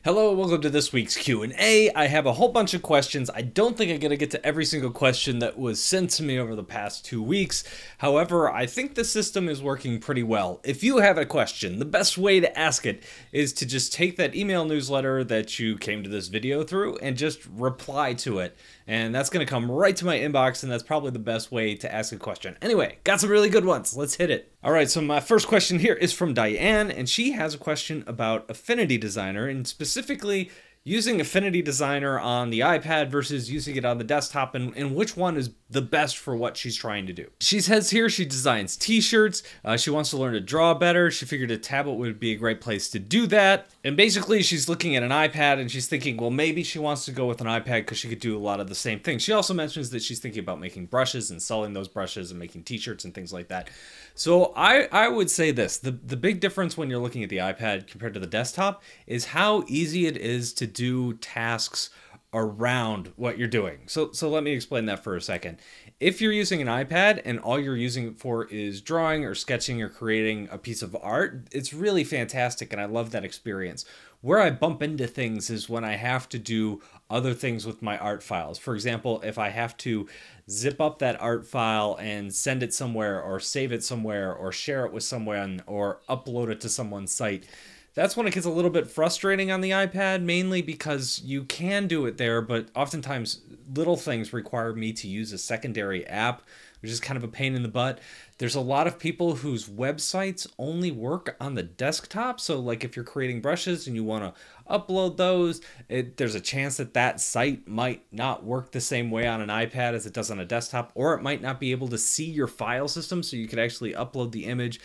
Hello, welcome to this week's Q&A. I have a whole bunch of questions. I don't think I'm going to get to every single question that was sent to me over the past 2 weeks. However, I think the system is working pretty well. If you have a question, the best way to ask it is to just take that email newsletter that you came to this video through and just reply to it. And that's going to come right to my inbox, and that's probably the best way to ask a question. Anyway, got some really good ones. Let's hit it. All right, so my first question here is from Diane, and she has a question about Affinity Designer, and specifically using Affinity Designer on the iPad versus using it on the desktop, and which one is the best for what she's trying to do. She says here she designs t-shirts, she wants to learn to draw better, she figured a tablet would be a great place to do that, and basically she's looking at an iPad and she's thinking, well, maybe she wants to go with an iPad because she could do a lot of the same things. She also mentions that she's thinking about making brushes and selling those brushes and making t-shirts and things like that. So I would say this, the big difference when you're looking at the iPad compared to the desktop is how easy it is to do tasks around what you're doing. So let me explain that for a second. If you're using an iPad and all you're using it for is drawing or sketching or creating a piece of art, it's really fantastic and I love that experience. Where I bump into things is when I have to do other things with my art files. For example, if I have to zip up that art file and send it somewhere or save it somewhere or share it with someone or upload it to someone's site, that's when it gets a little bit frustrating on the iPad, mainly because you can do it there, but oftentimes little things require me to use a secondary app, which is kind of a pain in the butt. There's a lot of people whose websites only work on the desktop. So like if you're creating brushes and you want to upload those, there's a chance that that site might not work the same way on an iPad as it does on a desktop, or it might not be able to see your file system so you could actually upload the image.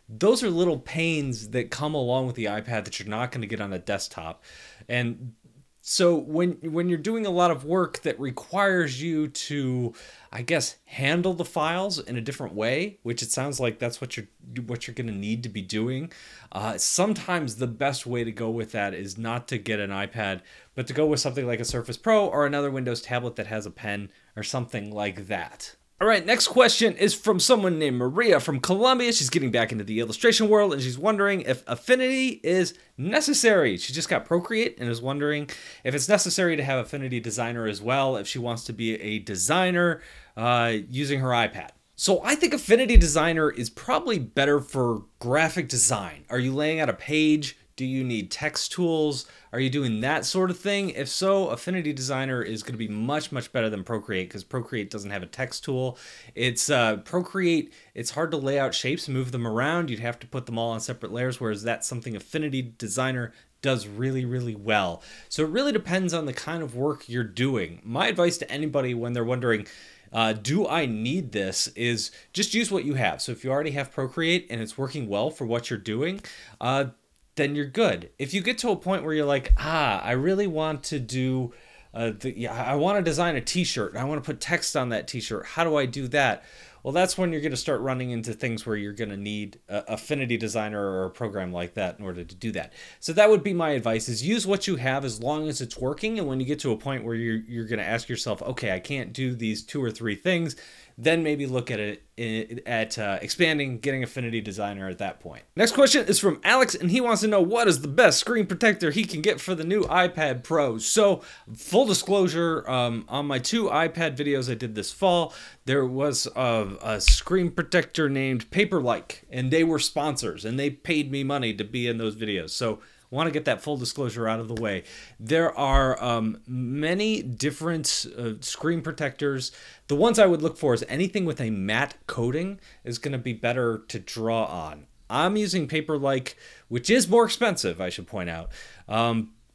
Those are little pains that come along with the iPad that you're not going to get on a desktop. And so when you're doing a lot of work that requires you to, I guess, handle the files in a different way, which it sounds like that's what you're going to need to be doing, sometimes the best way to go with that is not to get an iPad, but to go with something like a Surface Pro or another Windows tablet that has a pen or something like that. All right, next question is from someone named Maria from Colombia. She's getting back into the illustration world and she's wondering if Affinity is necessary. She just got Procreate and is wondering if it's necessary to have Affinity Designer as well if she wants to be a designer using her iPad. So I think Affinity Designer is probably better for graphic design. Are you laying out a page? Do you need text tools? Are you doing that sort of thing? If so, Affinity Designer is going to be much, much better than Procreate because Procreate doesn't have a text tool. It's Procreate, it's hard to lay out shapes and move them around. You'd have to put them all on separate layers, whereas that's something Affinity Designer does really, really well. So it really depends on the kind of work you're doing. My advice to anybody when they're wondering, do I need this, is just use what you have. So if you already have Procreate and it's working well for what you're doing, then you're good. If you get to a point where you're like, I really want to do, I want to design a t-shirt, and I want to put text on that t-shirt, how do I do that? Well, that's when you're going to start running into things where you're going to need Affinity Designer or a program like that in order to do that. So that would be my advice, is use what you have as long as it's working, and when you get to a point where you're going to ask yourself, okay, I can't do these 2 or 3 things, then maybe look at it expanding, getting Affinity Designer at that point. Next question is from Alex, and he wants to know what is the best screen protector he can get for the new iPad Pro. So, full disclosure, on my 2 iPad videos I did this fall, there was a screen protector named Paperlike, and they were sponsors, and they paid me money to be in those videos. So, want to get that full disclosure out of the way. There are many different screen protectors. The ones I would look for is anything with a matte coating is going to be better to draw on. I'm using Paperlike, which is more expensive, I should point out,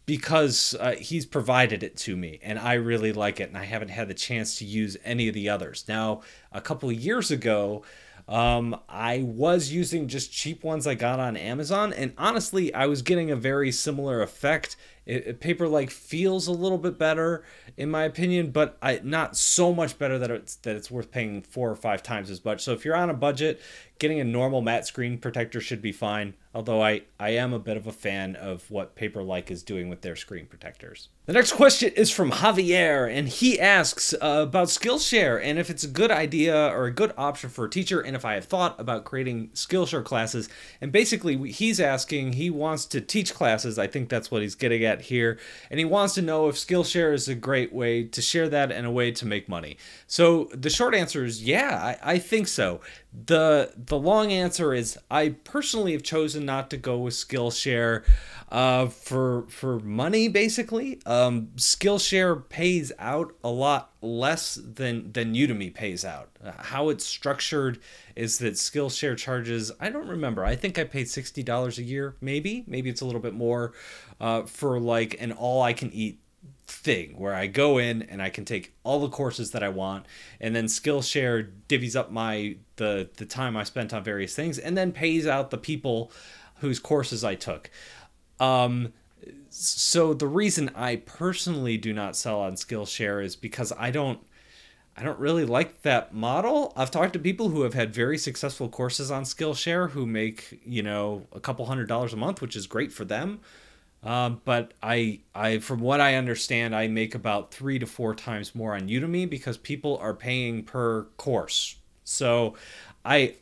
because he's provided it to me and I really like it, and I haven't had the chance to use any of the others. Now, a couple of years ago, I was using just cheap ones I got on Amazon, and honestly, I was getting a very similar effect. Paperlike feels a little bit better, in my opinion, but not so much better that it's worth paying 4 or 5 times as much. So if you're on a budget, getting a normal matte screen protector should be fine. Although I am a bit of a fan of what Paperlike is doing with their screen protectors. The next question is from Javier, and he asks about Skillshare and if it's a good idea or a good option for a teacher, and if I have thought about creating Skillshare classes. And basically, he's asking, he wants to teach classes. I think that's what he's getting at. at here, and he wants to know if Skillshare is a great way to share that and a way to make money. So the short answer is yeah, I think so. The long answer is I personally have chosen not to go with Skillshare for money, basically. Skillshare pays out a lot less than Udemy pays out. How it's structured is that Skillshare charges, I don't remember, I think I paid $60 a year, maybe it's a little bit more, for like an all-I-can-eat thing where I go in and I can take all the courses that I want, and then Skillshare divvies up the time I spent on various things and then pays out the people whose courses I took. So the reason I personally do not sell on Skillshare is because I don't really like that model. I've talked to people who have had very successful courses on Skillshare who make, you know, a couple $100s a month, which is great for them. But I, from what I understand, I make about 3 to 4 times more on Udemy because people are paying per course. So I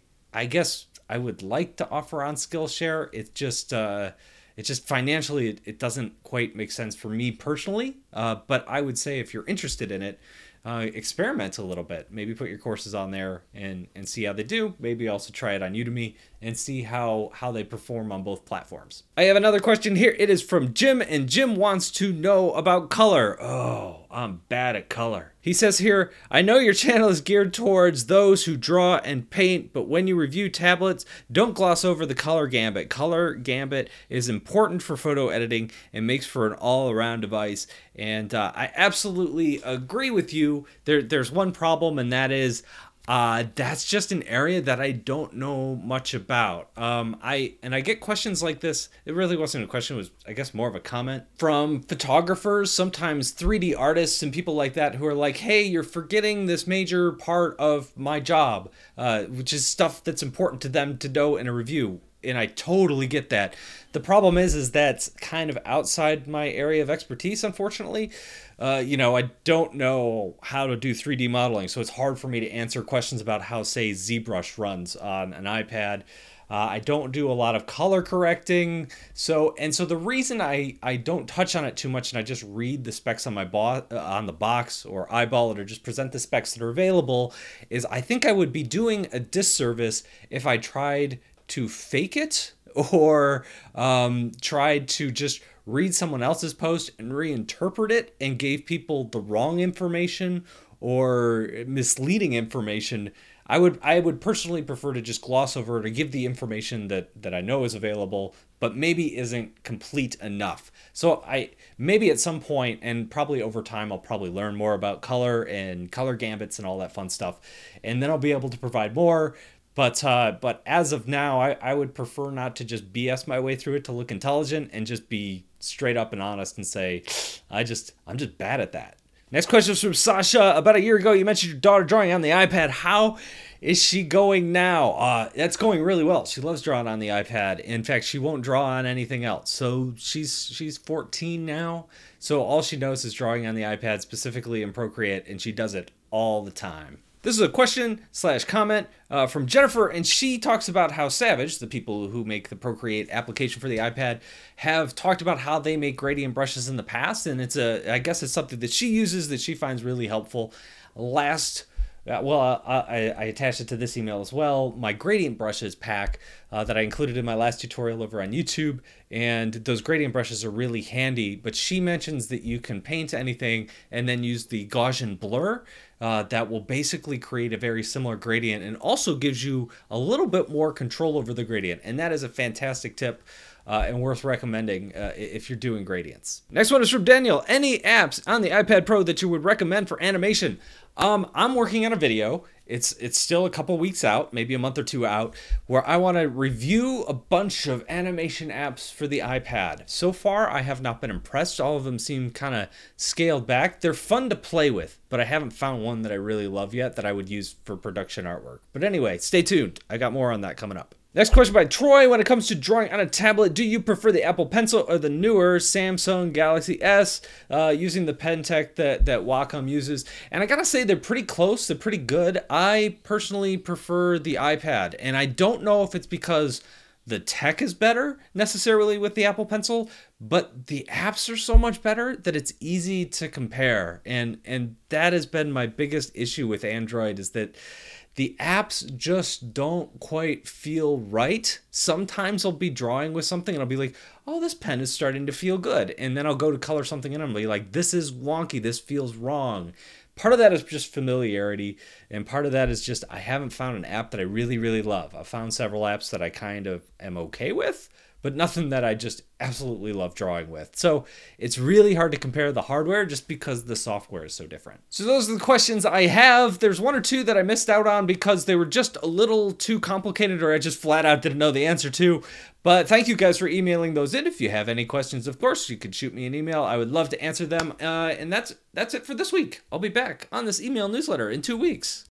guess I would like to offer on Skillshare. It's just financially, it doesn't quite make sense for me personally. But I would say if you're interested in it, experiment a little bit. Maybe put your courses on there and see how they do. Maybe also try it on Udemy and see how they perform on both platforms. I have another question here. It is from Jim, and Jim wants to know about color. Oh, I'm bad at color. He says here, I know your channel is geared towards those who draw and paint, but when you review tablets, don't gloss over the color gambit. Color gambit is important for photo editing and makes for an all-around device. And I absolutely agree with you. There's one problem, and that is that's just an area that I don't know much about. I get questions like this. It really wasn't a question, it was, I guess, more of a comment from photographers, sometimes 3D artists and people like that who are like, hey, you're forgetting this major part of my job, which is stuff that's important to them to know in a review. And I totally get that. The problem is that's kind of outside my area of expertise, unfortunately. You know, I don't know how to do 3D modeling, so it's hard for me to answer questions about how, say, ZBrush runs on an iPad. I don't do a lot of color correcting. So the reason I don't touch on it too much and I just read the specs on my on the box or eyeball it or just present the specs that are available is I think I would be doing a disservice if I tried to fake it or tried to just read someone else's post and reinterpret it and gave people the wrong information or misleading information. I would personally prefer to just gloss over it or give the information that I know is available, but maybe isn't complete enough. So maybe at some point, and probably over time, I'll probably learn more about color and color gambits and all that fun stuff, and then I'll be able to provide more. But as of now, I would prefer not to just BS my way through it to look intelligent and just be straight up and honest and say, I'm just bad at that. Next question is from Sasha. About a year ago, you mentioned your daughter drawing on the iPad. How is she going now? That's going really well. She loves drawing on the iPad. In fact, she won't draw on anything else. So she's 14 now. So all she knows is drawing on the iPad, specifically in Procreate, and she does it all the time. This is a question/comment from Jennifer, and she talks about how Savage, the people who make the Procreate application for the iPad, have talked about how they make gradient brushes in the past, and I guess it's something that she uses that she finds really helpful. I attached it to this email as well, my gradient brushes pack that I included in my last tutorial over on YouTube, and those gradient brushes are really handy, but she mentions that you can paint anything and then use the Gaussian blur that will basically create a very similar gradient and also gives you a little bit more control over the gradient, and that is a fantastic tip. And worth recommending if you're doing gradients. Next one is from Daniel. Any apps on the iPad Pro that you would recommend for animation? I'm working on a video. It's still a couple weeks out, maybe a month or two out, where I want to review a bunch of animation apps for the iPad. So far, I have not been impressed. All of them seem kind of scaled back. They're fun to play with, but I haven't found one that I really love yet that I would use for production artwork. But anyway, stay tuned. I got more on that coming up. Next question by Troy. When it comes to drawing on a tablet, do you prefer the Apple Pencil or the newer Samsung Galaxy S using the pen tech that Wacom uses? And I gotta say, they're pretty close. They're pretty good. I personally prefer the iPad, and I don't know if it's because the tech is better necessarily with the Apple Pencil, but the apps are so much better that it's easy to compare. And that has been my biggest issue with Android, is that the apps just don't quite feel right. Sometimes I'll be drawing with something and I'll be like, oh, this pen is starting to feel good. And then I'll go to color something in and I'll be like, this is wonky, this feels wrong. Part of that is just familiarity, and part of that is just I haven't found an app that I really, really love. I've found several apps that I kind of am okay with, but nothing that I just absolutely love drawing with. So it's really hard to compare the hardware just because the software is so different. So those are the questions I have. There's one or two that I missed out on because they were just a little too complicated, or I just flat out didn't know the answer to. But thank you guys for emailing those in. If you have any questions, of course, you could shoot me an email. I would love to answer them. And that's it for this week. I'll be back on this email newsletter in 2 weeks.